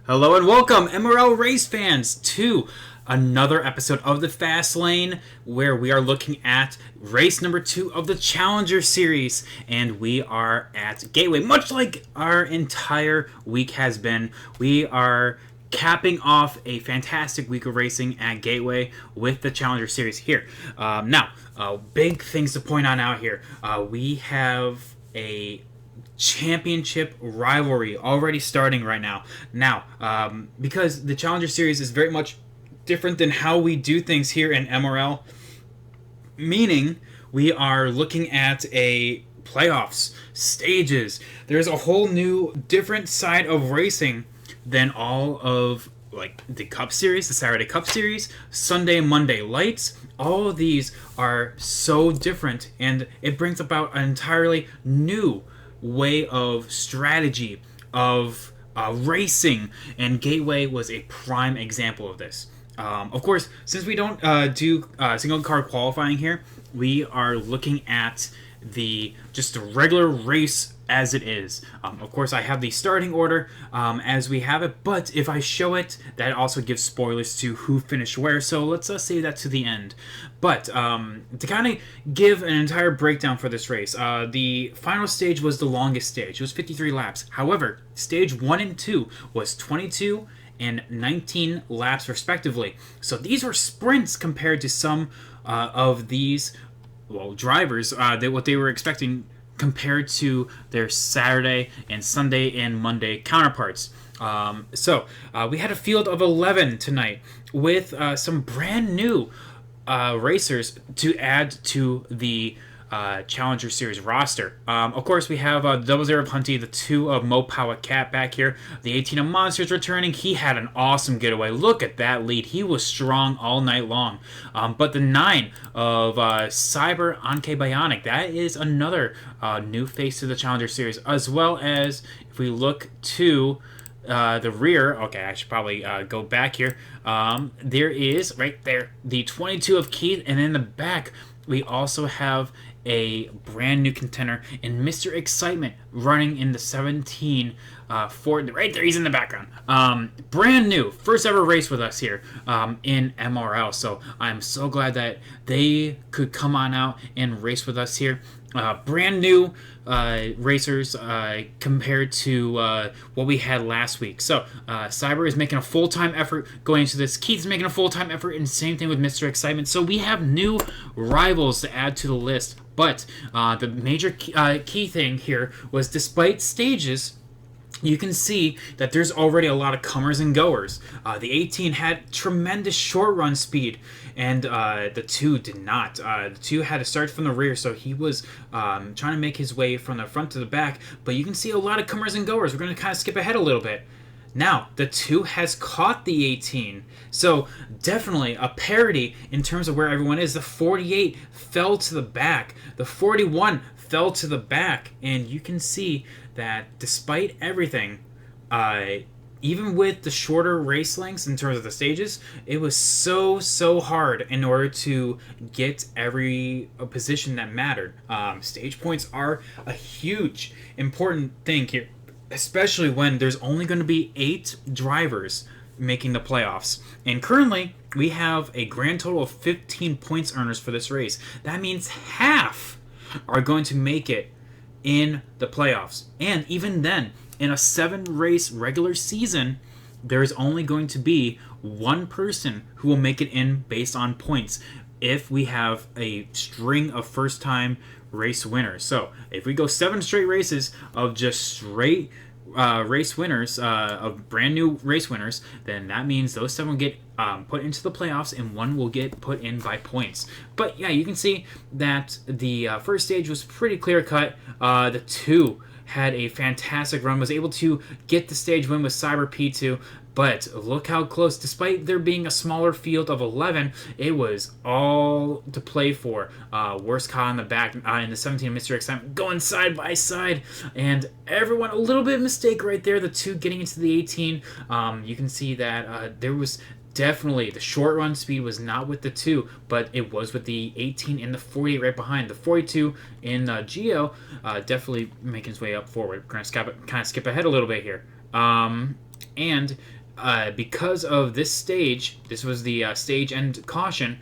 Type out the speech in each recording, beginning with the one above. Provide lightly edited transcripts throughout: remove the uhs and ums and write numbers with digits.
Hello and welcome, MRL race fans, to another episode of the Fastlane, where we are looking at race number 2 of the Challenger Series, and we are at Gateway. Much like our entire week has been, we are capping off a fantastic week of racing at Gateway with the Challenger Series here. Big things to point out here. We have a championship rivalry already starting right now. Because the Challenger Series is very much different than how we do things here in MRL, meaning we are looking at a playoffs, stages. There's a whole new different side of racing than all of like the Cup Series, the Saturday Cup Series, Sunday and Monday Lights. All of these are so different, and it brings about an entirely new way of strategy of racing, and Gateway was a prime example of this. Of course, since we don't do single card qualifying here, we are looking at just the regular race as it is. Of course, I have the starting order as we have it, but if I show it, that also gives spoilers to who finished where, so let's save that to the end. But to kind of give an entire breakdown for this race, the final stage was the longest stage. It was 53 laps. However, stage 1 and 2 was 22 and 19 laps respectively. So these were sprints compared to some of these drivers, what they were expecting compared to their Saturday and Sunday and Monday counterparts. We had a field of 11 tonight with some brand new racers to add to the Challenger Series roster. Of course, we have Double Zero of Hunty, the 2 of Mopawa Cat back here. The 18 of Monsters returning. He had an awesome getaway. Look at that lead. He was strong all night long. But the 9 of Cyber Anke Bionic, that is another new face to the Challenger Series, as well as if we look to the rear. Okay, I should probably go back here. There is right there the 22 of Keith, and in the back we also have a brand new contender in Mr. Excitement running in the 17 Ford. Right there, he's in the background. Brand new, first ever race with us here in MRL. So I'm so glad that they could come on out and race with us here. Brand new racers compared to what we had last week. So Cyber is making a full-time effort going into this. Keith's making a full-time effort, and same thing with Mr. Excitement. So we have new rivals to add to the list. But the major key thing here was, despite stages, you can see that there's already a lot of comers and goers. The 18 had tremendous short run speed, and the 2 did not. The 2 had to start from the rear, so he was trying to make his way from the front to the back. But you can see a lot of comers and goers. We're going to kind of skip ahead a little bit. Now, the 2 has caught the 18, so definitely a parity in terms of where everyone is. The 48 fell to the back. The 41 fell to the back, and you can see that despite everything, even with the shorter race lengths in terms of the stages, it was so hard in order to get every position that mattered. Stage points are a huge, important thing here, especially when there's only going to be 8 drivers making the playoffs. And currently, we have a grand total of 15 points earners for this race. That means half are going to make it in the playoffs. And even then, in a 7-race regular season, there's only going to be one person who will make it in based on points if we have a string of first-time race winners. So if we go 7 straight races of just straight race winners, of brand new race winners, then that means those 7 will get put into the playoffs, and 1 will get put in by points. But yeah, you can see that the first stage was pretty clear cut. The 2 had a fantastic run, was able to get the stage win with Cyber P2. But look how close, despite there being a smaller field of 11, it was all to play for. Worst caught in the back in the 17, Mr. Excitement going side by side, and everyone a little bit of mistake right there. The 2 getting into the 18, you can see that there was definitely the short run speed was not with the 2, but it was with the 18 and the 48 right behind. The 42 in Geo definitely making his way up forward. We're going to kind of skip ahead a little bit here. And because of this stage, this was the stage end caution.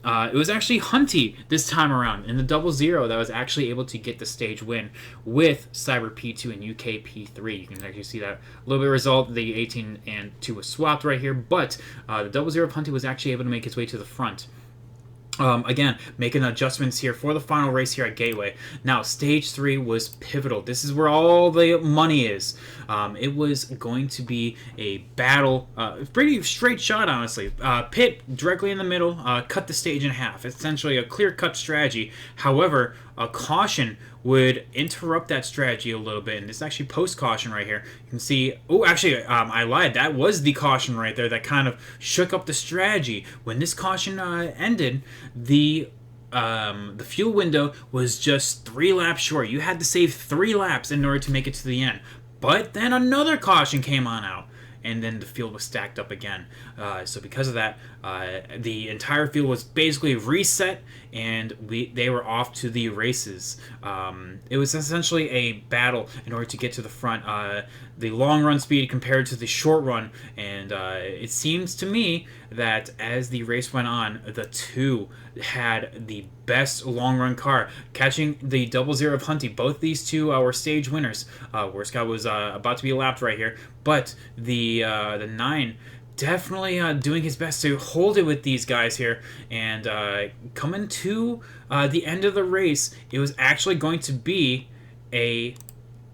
It was actually Hunty this time around in the 00 that was actually able to get the stage win with Cyber P2 and UK P3. You can actually see that a little bit of result. The 18 and 2 was swapped right here, but the 00 of Hunty was actually able to make his way to the front. Again, making adjustments here for the final race here at Gateway. Now, Stage 3 was pivotal. This is where all the money is. It was going to be a battle, pretty straight shot, honestly. Pit directly in the middle, cut the stage in half. Essentially a clear-cut strategy. However, a caution would interrupt that strategy a little bit, and this is actually post-caution right here. You can see, oh, actually, I lied. That was the caution right there that kind of shook up the strategy. When this caution ended, the fuel window was just 3 laps short. You had to save 3 laps in order to make it to the end. But then another caution came on out, and then the field was stacked up again. So because of that, the entire field was basically reset, and they were off to the races. It was essentially a battle in order to get to the front. The long run speed compared to the short run, and it seems to me that as the race went on, the 2 had the best long run car, catching the 00 of Hunty. Both these 2 were stage winners. Worst guy was about to be lapped right here, but the 9 definitely doing his best to hold it with these guys here, and coming to the end of the race, it was actually going to be a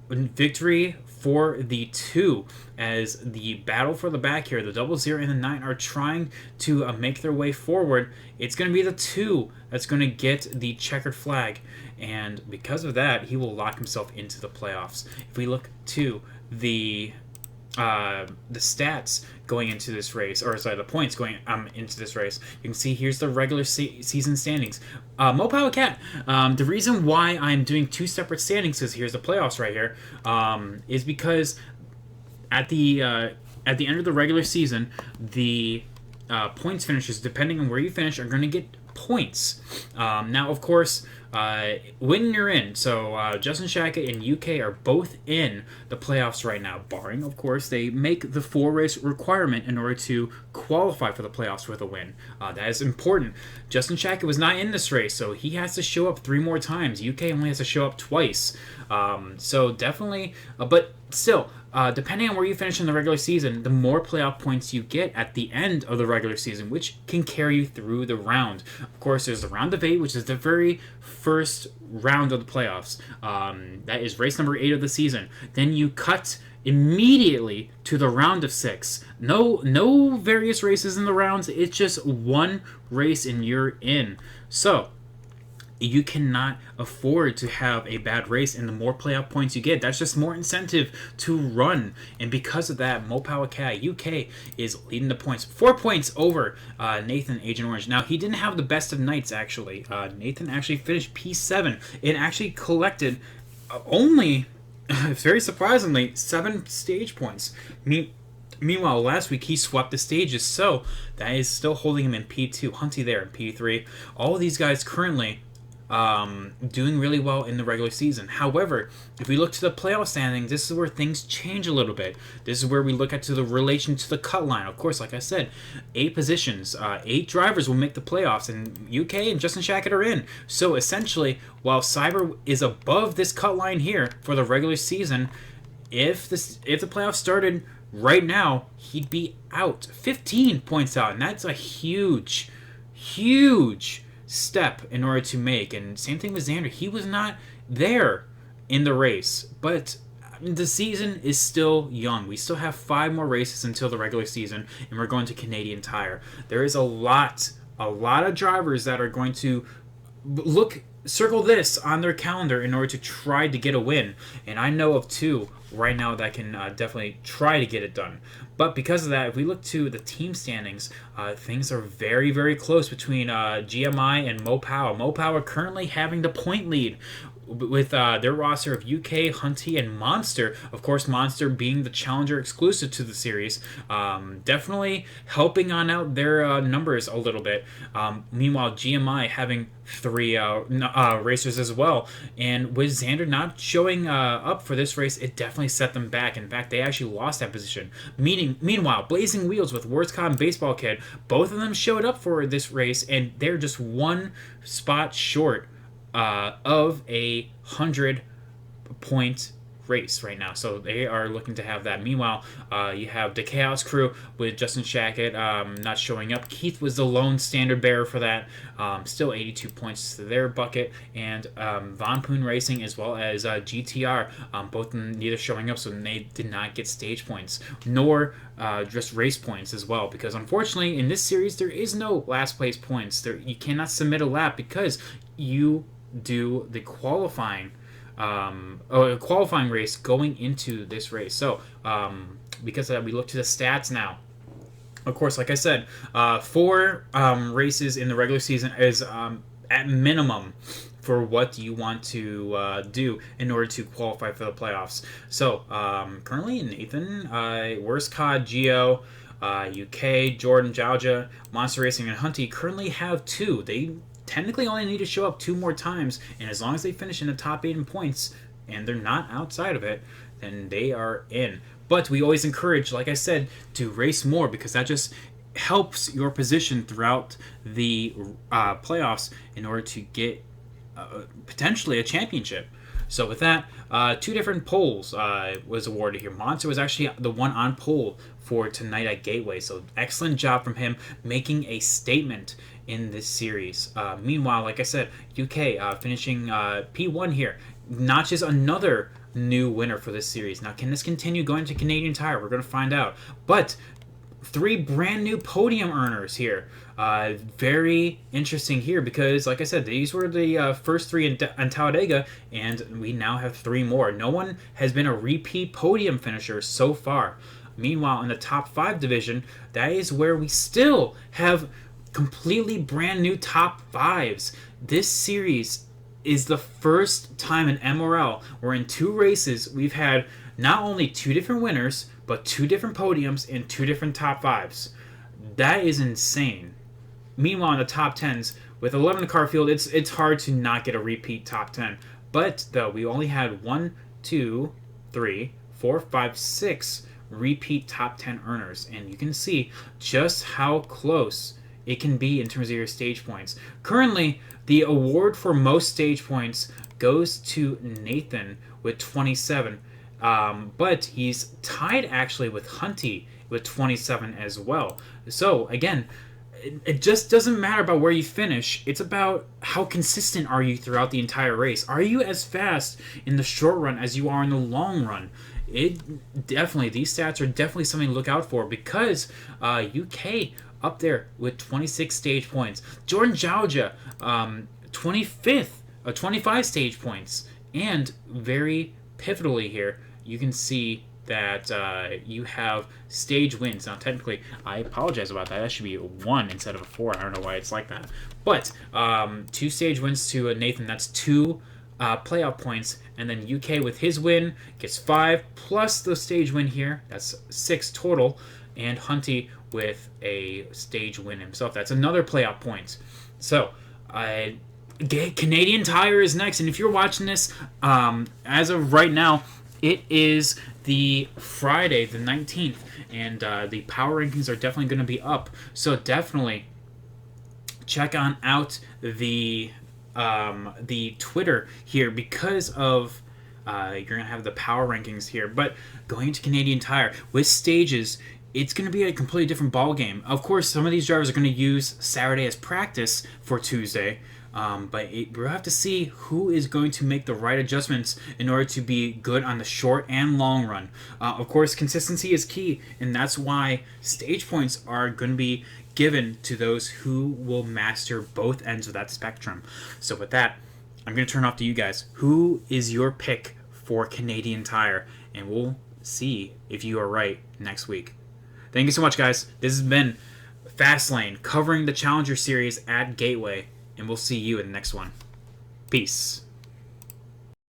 victory for the 2, as the battle for the back here, the 00 and the 9 are trying to make their way forward. It's going to be the 2 that's going to get the checkered flag, and because of that, he will lock himself into the playoffs. If we look to the stats going into this race, or sorry, the points going into this race, you can see here's the regular season standings. Mopao Cat, the reason why I'm doing 2 separate standings, because here's the playoffs right here, is because at the end of the regular season, the points finishers, depending on where you finish, are going to get points. Now, of course, when you're in, so Justin Shackett and UK are both in the playoffs right now, barring, of course, they make the 4-race requirement in order to qualify for the playoffs with a win. That is important. Justin Shackett was not in this race, so he has to show up 3 more times. UK only has to show up twice. So definitely, but still, depending on where you finish in the regular season, the more playoff points you get at the end of the regular season, which can carry you through the round. Of course, there's the round of 8, which is the very first round of the playoffs. That is race number 8 of the season. Then you cut immediately to the round of 6. No various races in the rounds. It's just one race and you're in. So you cannot afford to have a bad race, and the more playoff points you get, that's just more incentive to run. And because of that, Mopao Cat UK is leading the points, 4 points over Nathan Agent Orange. Now, he didn't have the best of nights, actually. Nathan actually finished P7 and actually collected only, very surprisingly, 7 stage points. Meanwhile, last week he swept the stages, so that is still holding him in P2. Hunty there in P3. All of these guys currently doing really well in the regular season. However, if we look to the playoff standings, this is where things change a little bit. This is where we look at to the relation to the cut line. Of course, like I said, 8 positions, 8 drivers will make the playoffs, and UK and Justin Shackett are in. So essentially, while Cyber is above this cut line here for the regular season, if the playoffs started right now, he'd be out, 15 points out, and that's a huge step in order to make. And same thing with Xander, he was not there in the race, but the season is still young. We still have 5 more races until the regular season, and we're going to Canadian Tire. There is a lot of drivers that are going to circle this on their calendar in order to try to get a win, and I know of 2 right now that can definitely try to get it done. But because of that, if we look to the team standings, things are very close between GMI and Mopao. Mopao are currently having the point lead. with their roster of UK, Hunty, and Monster. Of course, Monster being the challenger exclusive to the series, definitely helping on out their numbers a little bit. Meanwhile, GMI having 3 racers as well, and with Xander not showing up for this race, it definitely set them back. In fact, they actually lost that position. Meanwhile, Blazing Wheels with WordsCon and Baseball Kid, both of them showed up for this race, and they're just one spot short of 100-point race right now. So they are looking to have that. Meanwhile, you have the Chaos Crew with Justin Shackett not showing up. Keith was the lone standard bearer for that. Still 82 points to their bucket. And Von Poon Racing as well as GTR, both neither showing up, so they did not get stage points, nor just race points as well. Because unfortunately, in this series, there is no last place points. You cannot submit a lap because you do the qualifying race going into this race. So because of that, we look to the stats now. Of course, like I said, 4 races in the regular season is at minimum for what you want to do in order to qualify for the playoffs. So currently, Nathan, Worst Cod, Geo, UK, Jordan, Jauja, Monster Racing, and Hunty currently have 2. They technically only need to show up 2 more times, and as long as they finish in the top 8 in points and they're not outside of it, then they are in. But we always encourage, like I said, to race more, because that just helps your position throughout the playoffs in order to get potentially a championship. So with that, 2 different poles was awarded here. Monster was actually the one on pole for tonight at Gateway, so excellent job from him making a statement in this series. Meanwhile, like I said, UK finishing P1 here, notches another new winner for this series. Now, can this continue going to Canadian Tire? We're going to find out. But 3 brand new podium earners here. Very interesting here because, like I said, these were the first 3 in Talladega, and we now have 3 more. No one has been a repeat podium finisher so far. Meanwhile, in the top 5 division, that is where we still have completely brand new top 5s. This series is the first time in MRL where in 2 races we've had not only 2 different winners, but 2 different podiums and 2 different top 5s. That is insane. Meanwhile, in the top 10s, with 11 car field, it's hard to not get a repeat top 10. But though we only had 1, 2, 3, 4, 5, 6 repeat top 10 earners, and you can see just how close it can be in terms of your stage points. Currently, the award for most stage points goes to Nathan with 27, but he's tied actually with Hunty with 27 as well. So again, it just doesn't matter about where you finish. It's about how consistent are you throughout the entire race. Are you as fast in the short run as you are in the long run? These stats are definitely something to look out for, because UK up there with 26 stage points. Jordan Jauja, 25 stage points. And very pivotally here, you can see that you have stage wins. Now, technically, I apologize about that. That should be a 1 instead of a 4. I don't know why it's like that. But 2 stage wins to Nathan. That's 2 playoff points. And then UK with his win gets 5, plus the stage win here. That's 6 total. And Hunty with a stage win himself. That's another playoff point. So, Canadian Tire is next. And if you're watching this, as of right now, it is the Friday, the 19th. And the power rankings are definitely going to be up. So definitely check out the Twitter here, because of you're going to have the power rankings here. But going to Canadian Tire with stages, it's going to be a completely different ball game. Of course, some of these drivers are going to use Saturday as practice for Tuesday, but we'll have to see who is going to make the right adjustments in order to be good on the short and long run. Of course, consistency is key, and that's why stage points are going to be given to those who will master both ends of that spectrum. So with that, I'm going to turn off to you guys. Who is your pick for Canadian Tire? And we'll see if you are right next week. Thank you so much, guys. This has been Fastlane, covering the Challenger Series at Gateway, and we'll see you in the next one. Peace.